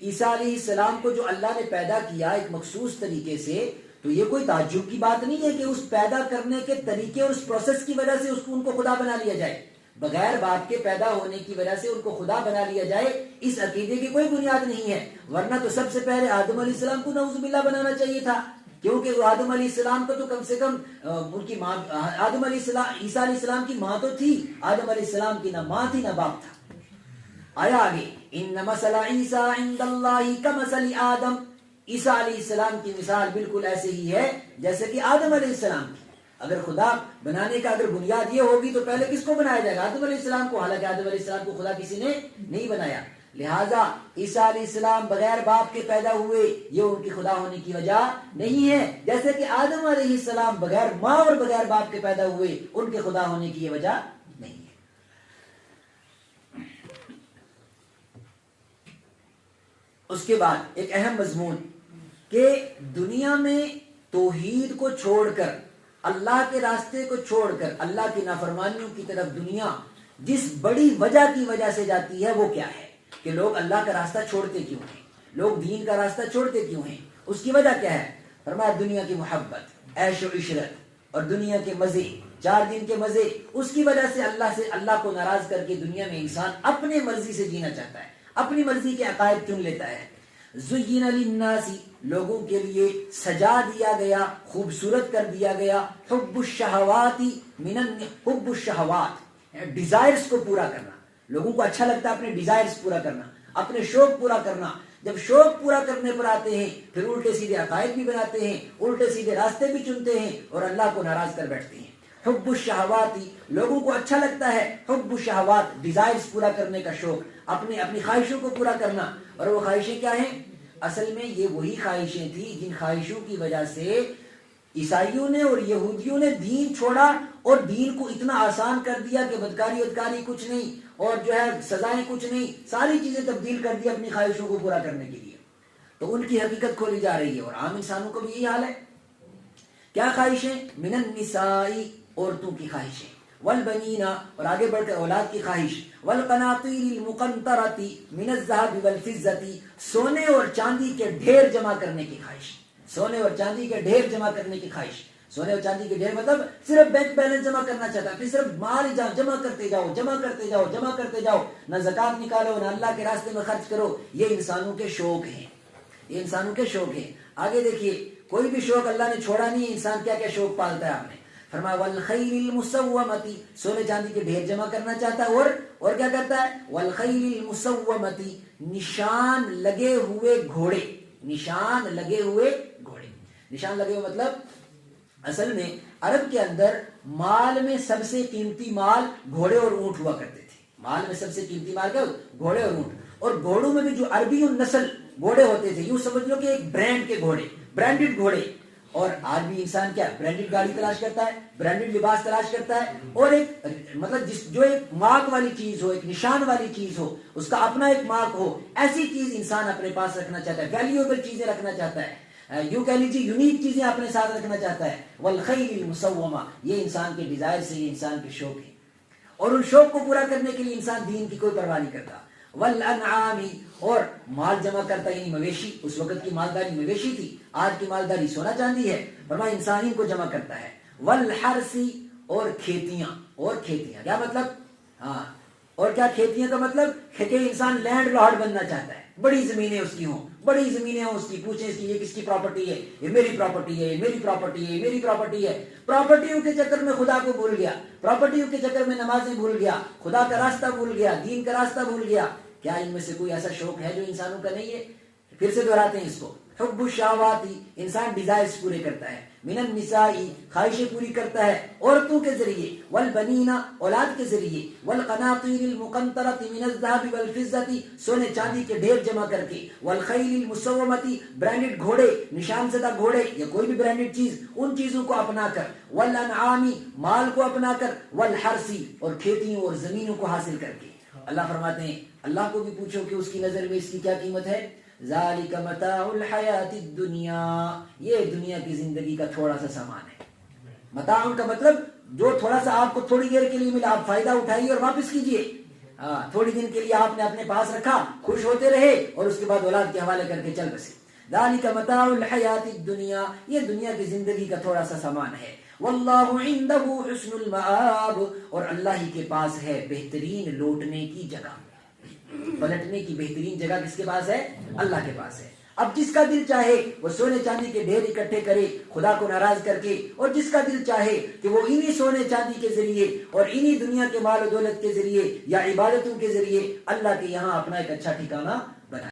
عیسیٰ علیہ السلام کو جو اللہ نے پیدا کیا ایک مخصوص طریقے سے، تو یہ کوئی تعجب کی بات نہیں ہے کہ اس پیدا کرنے کے طریقے اور اس پروسیس کی وجہ سے ان کو خدا بنا لیا جائے، بغیر باپ کے پیدا ہونے کی وجہ سے ان کو خدا بنا لیا جائے، اس عقیدے کی کوئی بنیاد نہیں ہے۔ ورنہ تو سب سے پہلے آدم علیہ السلام کو نعوذ باللہ بنانا چاہیے تھا، کیونکہ آدم علیہ السلام کو تو کم سے کم ان کی ماں، آدم علیہ السلام، عیسیٰ علیہ السلام کی ماں تو تھی، آدم علیہ السلام کی نہ ماں تھی نہ باپ تھا۔ آیا آگے، ان مثل عیسیٰ عند اللہ کمثل آدم، عیسیٰ علیہ السلام کی مثال بالکل ایسے ہی ہے جیسے کہ آدم علیہ السلام کی۔ اگر خدا بنانے کا اگر بنیاد یہ ہوگی تو پہلے کس کو بنایا جائے گا؟ آدم علیہ السلام کو، حالانکہ آدم علیہ السلام کو خدا کسی نے نہیں بنایا۔ لہٰذا عیسیٰ علیہ السلام بغیر باپ کے پیدا ہوئے، یہ ان کی خدا ہونے کی وجہ نہیں ہے، جیسے کہ آدم علیہ السلام بغیر ماں اور بغیر باپ کے پیدا ہوئے، ان کے خدا ہونے کی یہ وجہ نہیں ہے۔ اس کے بعد ایک اہم مضمون کہ دنیا میں توحید کو چھوڑ کر، اللہ کے راستے کو چھوڑ کر اللہ کی نافرمانیوں کی طرف دنیا جس بڑی وجہ کی وجہ سے جاتی ہے وہ کیا ہے، کہ لوگ اللہ کا راستہ چھوڑتے کیوں ہیں، لوگ دین کا راستہ چھوڑتے کیوں ہیں، اس کی وجہ کیا ہے؟ فرمایا دنیا کی محبت، عیش و عشرت اور دنیا کے مزے، 4 دن کے مزے، اس کی وجہ سے اللہ کو ناراض کر کے دنیا میں انسان اپنے مرضی سے جینا چاہتا ہے، اپنی مرضی کے عقائد چن لیتا ہے۔ زین للناس، لوگوں کے لیے سجا دیا گیا، خوبصورت کر دیا گیا، حب الشہوات حب الشہوات، ڈیزائرز کو پورا کرنا، لوگوں کو اچھا لگتا ہے اپنے ڈیزائرز پورا کرنا، اپنے شوق پورا کرنا۔ جب شوق پورا کرنے پر آتے ہیں پھر الٹے سیدھے عقائد بھی بناتے ہیں، الٹے سیدھے راستے بھی چنتے ہیں اور اللہ کو ناراض کر بیٹھتے ہیں۔ حب الشہوات، لوگوں کو اچھا لگتا ہے حب الشہوات، ڈیزائرز پورا کرنے کا شوق، اپنی خواہشوں کو پورا کرنا۔ اور وہ خواہشیں کیا ہیں؟ اصل میں یہ وہی خواہشیں تھیں جن خواہشوں کی وجہ سے عیسائیوں نے اور یہودیوں نے دین چھوڑا اور دین کو اتنا آسان کر دیا کہ بدکاری ودکاری کچھ نہیں اور جو ہے سزائیں کچھ نہیں، ساری چیزیں تبدیل کر دی اپنی خواہشوں کو پورا کرنے کے لیے۔ تو ان کی حقیقت کھولی جا رہی ہے، اور عام انسانوں کو بھی یہی حال ہے۔ کیا خواہشیں؟ من النساء، عورتوں کی خواہشیں، والبنین، اور آگے بڑھ کر اولاد کی خواہش، والقناطیر المقنطرۃ من الذهب والفضۃ، سونے اور چاندی کے ڈھیر جمع کرنے کی خواہش، سونے اور چاندی کے ڈھیر جمع کرنے کی خواہش۔ سونے اور چاندی کے ڈھیر مطلب صرف بینک بیلنس جمع کرنا چاہتا ہے، پھر صرف مال جمع کرتے جاؤ، جمع کرتے جاؤ، جمع کرتے جاؤ، نہ زکوٰۃ نکالو نہ اللہ کے راستے میں خرچ کرو۔ یہ انسانوں کے شوق ہیں، یہ انسانوں کے شوق ہیں۔ آگے دیکھیے، کوئی بھی شوق اللہ نے چھوڑا نہیں ہے، انسان کیا کیا شوق پالتا ہے آپ نے۔ فرمایا والخیل المسومۃ، سونے چاندی کے ڈھیر جمع کرنا چاہتا ہے، اور کیا کرتا ہے؟ والخیل المسومۃ، نشان لگے ہوئے گھوڑے، نشان لگے ہوئے گھوڑے۔ نشان لگے ہوئے مطلب اصل میں عرب کے اندر مال میں سب سے قیمتی مال گھوڑے اور اونٹ ہوا کرتے تھے۔ مال میں سب سے قیمتی مال کیا؟ گھوڑے اور اونٹ۔ اور گھوڑوں میں بھی جو عربی نسل گھوڑے ہوتے تھے، یوں سمجھ لو کہ ایک برانڈ کے گھوڑے، برانڈڈ گھوڑے۔ اور آج بھی انسان کیا برانڈڈ گاڑی تلاش کرتا ہے، برانڈڈ لباس تلاش کرتا ہے، اور ایک مطلب جو ایک مارک والی چیز ہو، ایک نشان والی چیز ہو، اس کا اپنا ایک مارک ہو، ایسی چیز انسان اپنے پاس رکھنا چاہتا ہے، ویلیویبل چیزیں رکھنا چاہتا ہے، یوں کہہ لیجیے یونیک چیزیں اپنے ساتھ رکھنا چاہتا ہے۔ والخیل المسومہ، یہ انسان کے ڈیزائر سے، یہ انسان کے شوق ہے، اور ان شوق کو پورا کرنے کے لیے انسان دین کی کوئی پرواہ نہیں کرتا۔ والانعام، اور مال جمع کرتا یعنی مویشی، اس وقت کی مالداری مویشی تھی، آج کی مالداری سونا چاندی ہے، فرمایا انسان ان کو جمع کرتا ہے۔ والحرث، اور کھیتیاں، اور کھیتیاں کیا مطلب؟ ہاں، اور کیا کھیتیاں کا مطلب کہ انسان لینڈ لارڈ بننا چاہتا ہے، بڑی زمینیں اس کی ہوں، بڑی زمینیں ہوں اس کی، پوچھیں اس کی یہ کس کی پراپرٹی ہے؟ یہ میری پراپرٹی ہے، یہ میری پراپرٹی ہے، یہ میری پراپرٹی ہے۔ پراپرٹیوں کے چکر میں خدا کو بھول گیا، پراپرٹیوں کے چکر میں نمازیں بھول گیا، خدا کا راستہ بھول گیا، دین کا راستہ بھول گیا۔ کیا ان میں سے کوئی ایسا شوق ہے جو انسانوں کا نہیں ہے؟ پھر سے دہراتے ہیں اس کو، حب الشہوات، انسان ڈیزائرز پورے کرتا ہے، من النساء، خواہشیں پوری کرتا ہے عورتوں کے ذریعے، والبنین، اولاد کے ذریعے، والقناطیر المقنطرۃ من الذهب والفضۃ، سونے چاندی کے ڈھیر جمع کر کے، والخیل المسومۃ، برانڈڈ گھوڑے، نشان زدہ گھوڑے یا کوئی بھی برانڈڈ چیز، ان چیزوں کو اپنا کر، والانعام، مال کو اپنا کر، والحرث، اور کھیتیوں اور زمینوں کو حاصل کر کے۔ اللہ فرماتے ہیں اللہ کو بھی پوچھو کہ اس کی نظر میں اس کی کیا قیمت ہے۔ ذالک متاع الحیات الدنیا، یہ دنیا کی زندگی کا تھوڑا سا سامان ہے۔ متاع کا مطلب جو تھوڑا سا آپ کو تھوڑی دیر کے لیے ملا، آپ فائدہ اٹھائیے اور واپس کیجئے۔ تھوڑی دن کے لیے آپ نے اپنے پاس رکھا, خوش ہوتے رہے, اور اس کے بعد اولاد کے حوالے کر کے چل بسے. ذالک متاع الحیات الدنیا, یہ دنیا کی زندگی کا تھوڑا سا سامان ہے. واللہ عندہ حسن المآب, اور اللہ ہی کے پاس ہے بہترین لوٹنے کی جگہ, پلٹنے کی بہترین جگہ کس کے پاس ہے؟ اللہ کے پاس ہے. اب جس کا دل چاہے وہ سونے چاندی کے ڈھیر اکٹھے کرے خدا کو ناراض کر کے, اور جس کا دل چاہے کہ وہ انہی سونے چاندی کے ذریعے اور انہی دنیا کے مال و دولت کے ذریعے یا عبادتوں کے ذریعے اللہ کے یہاں اپنا ایک اچھا ٹھکانہ